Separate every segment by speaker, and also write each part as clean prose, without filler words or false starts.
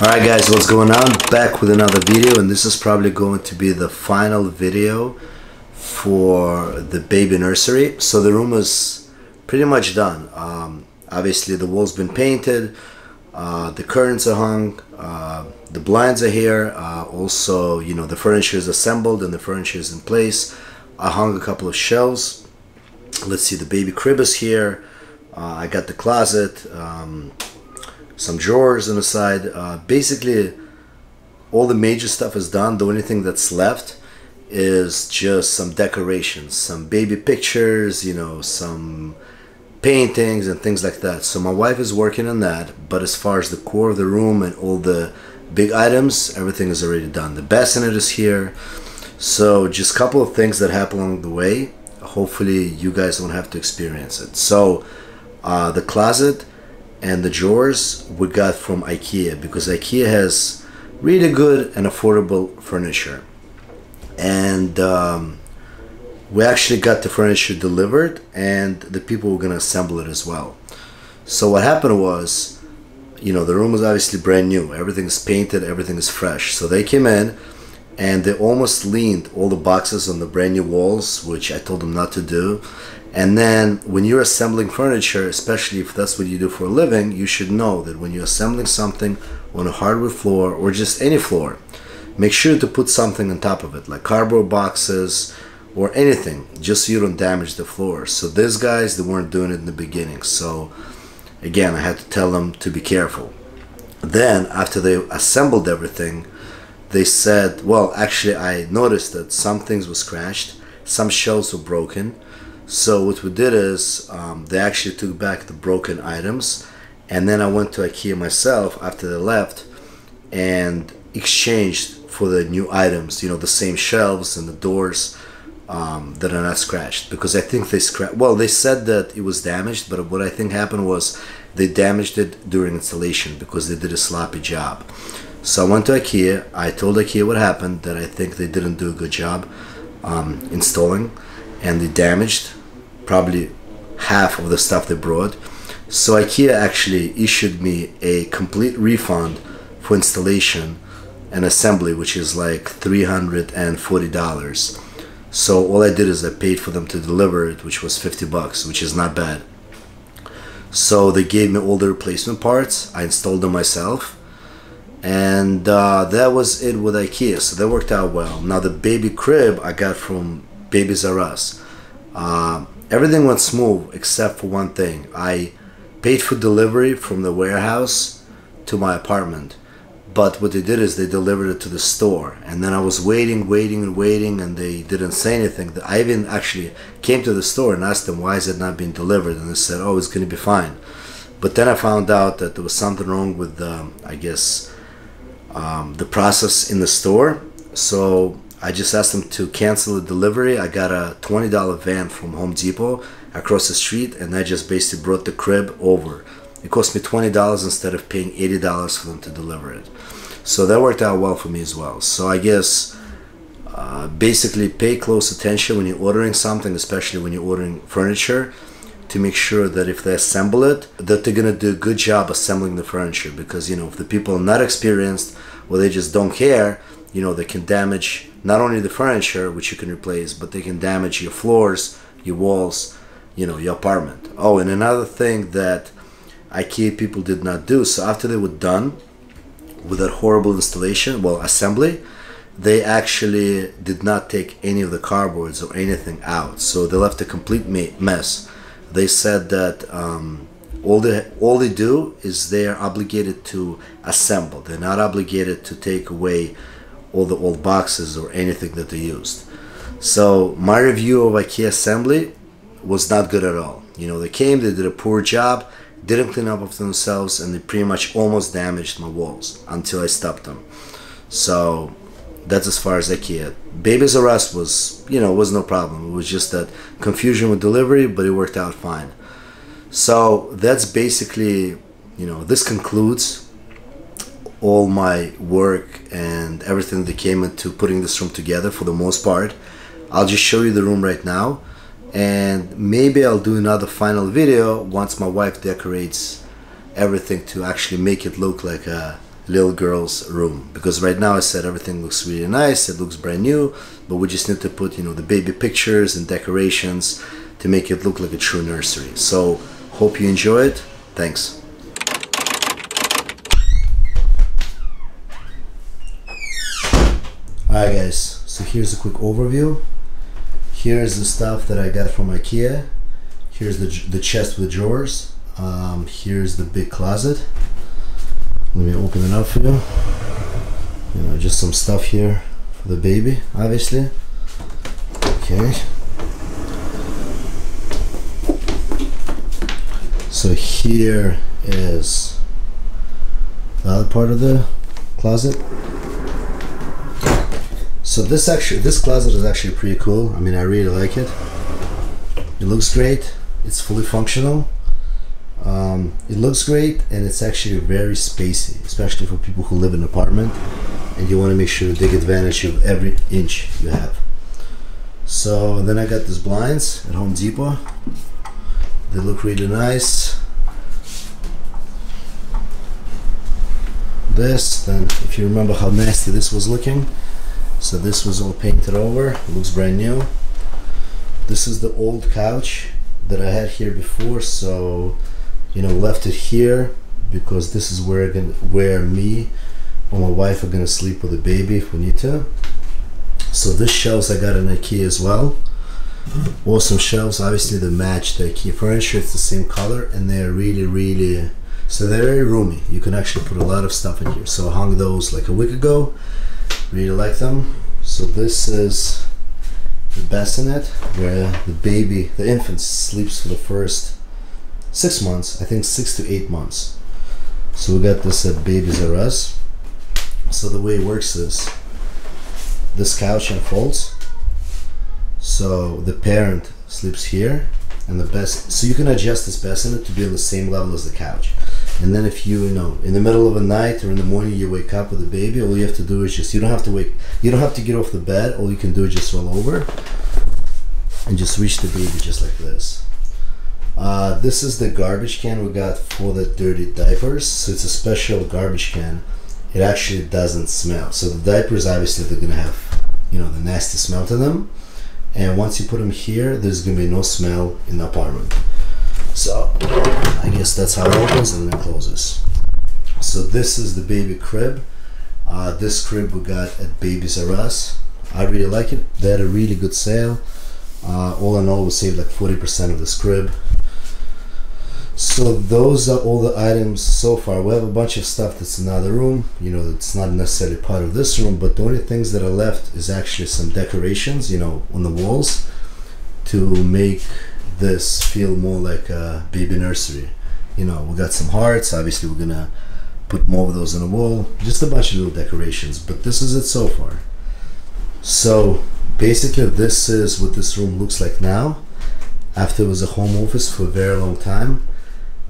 Speaker 1: Alright guys, what's going on? Back with another video, and this is probably going to be the final video for the baby nursery. So the room is pretty much done. Obviously the wall's been painted, the curtains are hung, the blinds are here, also, you know, the furniture is assembled and the furniture is in place. I hung a couple of shelves. Let's see, the baby crib is here. I got the closet, some drawers on the side. Basically all the major stuff is done. The only thing that's left is just some decorations, some baby pictures, you know, some paintings and things like that. So my wife is working on that, but as far as the core of the room and all the big items, everything is already done. The bassinet is here. So just a couple of things that happen along the way. Hopefully you guys don't have to experience it. So the closet and the drawers we got from IKEA, because IKEA has really good and affordable furniture. And we actually got the furniture delivered, and the people were going to assemble it as well. So what happened was, you know, the room was obviously brand new. Everything is painted, everything is fresh. So they came in and they almost leaned all the boxes on the brand new walls, which I told them not to do. And then when you're assembling furniture, especially if that's what you do for a living, you should know that when you're assembling something on a hardwood floor or just any floor, make sure to put something on top of it, like cardboard boxes or anything, just so you don't damage the floor. So these guys, they weren't doing it in the beginning. So again, I had to tell them to be careful. Then after they assembled everything, they said, well, actually I noticed that some things were scratched, some shelves were broken. So what we did is they actually took back the broken items, and then I went to IKEA myself after they left and exchanged for the new items, you know, the same shelves and the doors that are not scratched, because I think they scratched. Well, they said that it was damaged, but what I think happened was they damaged it during installation because they did a sloppy job. So I went to IKEA. I told IKEA what happened, that I think they didn't do a good job installing, and they damaged probably half of the stuff they brought. So IKEA actually issued me a complete refund for installation and assembly, which is like $340. So all I did is I paid for them to deliver it, which was 50 bucks, which is not bad. So they gave me all the replacement parts. I installed them myself, and that was it with IKEA. So that worked out well. Now the baby crib I got from Babies R Us. Everything went smooth except for one thing. I paid for delivery from the warehouse to my apartment, but what they did is they delivered it to the store, and then I was waiting, and they didn't say anything. I even actually came to the store and asked them, why is it not being delivered? And they said, oh, it's going to be fine. But then I found out that there was something wrong with I guess the process in the store. So I just asked them to cancel the delivery. I got a $20 van from Home Depot across the street, and I just basically brought the crib over. It cost me $20 instead of paying $80 for them to deliver it. So that worked out well for me as well. So I guess basically pay close attention when you're ordering something, especially when you're ordering furniture, to make sure that if they assemble it, that they're gonna do a good job assembling the furniture. Because, you know, if the people are not experienced or they just don't care, you know, they can damage not only the furniture, which you can replace, but they can damage your floors, your walls, you know, your apartment. Oh, and another thing that IKEA people did not do, so after they were done with that horrible installation, well, assembly, they actually did not take any of the cardboards or anything out. So they left a complete mess. They said that all they do is they are obligated to assemble. They're not obligated to take away all the old boxes or anything that they used. So my review of IKEA assembly was not good at all. You know, they came, they did a poor job, didn't clean up after themselves, and they pretty much almost damaged my walls until I stopped them. So that's as far as IKEA. Babies R Us was, you know, was no problem. It was just that confusion with delivery, but it worked out fine. So that's basically, you know, this concludes all my work and everything that came into putting this room together for the most part. I'll just show you the room right now, and maybe I'll do another final video once my wife decorates everything to actually make it look like a little girl's room, because right now I said everything looks really nice, it looks brand new, but we just need to put, you know, the baby pictures and decorations to make it look like a true nursery. So hope you enjoy it. Thanks. Alright guys, so here's a quick overview. Here's the stuff that I got from IKEA. Here's the chest with drawers. Here's the big closet. Let me open it up for you. You know, just some stuff here for the baby, obviously. Okay. So here is the other part of the closet. So this closet is actually pretty cool. I mean, I really like it. It looks great. It's fully functional. It looks great, and it's actually very spacey, especially for people who live in an apartment and you want to make sure to take advantage of every inch you have. So then I got these blinds at Home Depot. They look really nice. This, then if you remember how nasty this was looking, so this was all painted over. It looks brand new. This is the old couch that I had here before, so you know, left it here because this is where me or my wife are gonna sleep with the baby if we need to. So this shelves I got in IKEA as well. Awesome shelves. Obviously they match the IKEA furniture. It's the same color, and they're really, so they're very roomy. You can actually put a lot of stuff in here. So I hung those like a week ago. Really like them. So this is the bassinet where the infant sleeps for the first 6 months, I think 6 to 8 months. So we got this at Babies R Us. So the way it works is this couch unfolds, so the parent sleeps here, and so you can adjust this bassinet to be on the same level as the couch. And then if you know, in the middle of the night or in the morning you wake up with the baby, all you have to do is just, you don't have to get off the bed. All you can do is just roll over and just reach the baby just like this. This is the garbage can we got for the dirty diapers. So it's a special garbage can. It actually doesn't smell. So the diapers, obviously they're gonna have, you know, the nasty smell to them. And once you put them here, there's gonna be no smell in the apartment. So I guess that's how it opens and then closes. So this is the baby crib. This crib we got at Babies R Us. I really like it. They had a really good sale. All in all, we saved like 40% of this crib. So those are all the items so far. We have a bunch of stuff that's in another room. You know, it's not necessarily part of this room, but the only things that are left is actually some decorations, you know, on the walls to make this feel more like a baby nursery. You know, we got some hearts. Obviously, we're gonna put more of those on the wall. Just a bunch of little decorations, but this is it so far. So basically, this is what this room looks like now. After it was a home office for a very long time,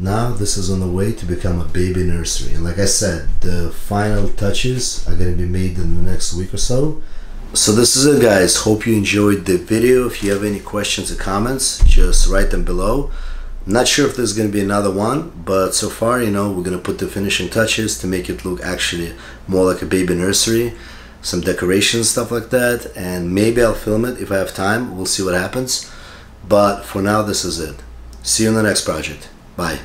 Speaker 1: now this is on the way to become a baby nursery. And like I said, the final touches are going to be made in the next week or so. So this is it, guys. Hope you enjoyed the video. If you have any questions or comments, just write them below. I'm not sure if there's going to be another one, but so far, you know, we're going to put the finishing touches to make it look actually more like a baby nursery. Some decorations, stuff like that, and maybe I'll film it if I have time. We'll see what happens. But for now, this is it. See you in the next project. Bye.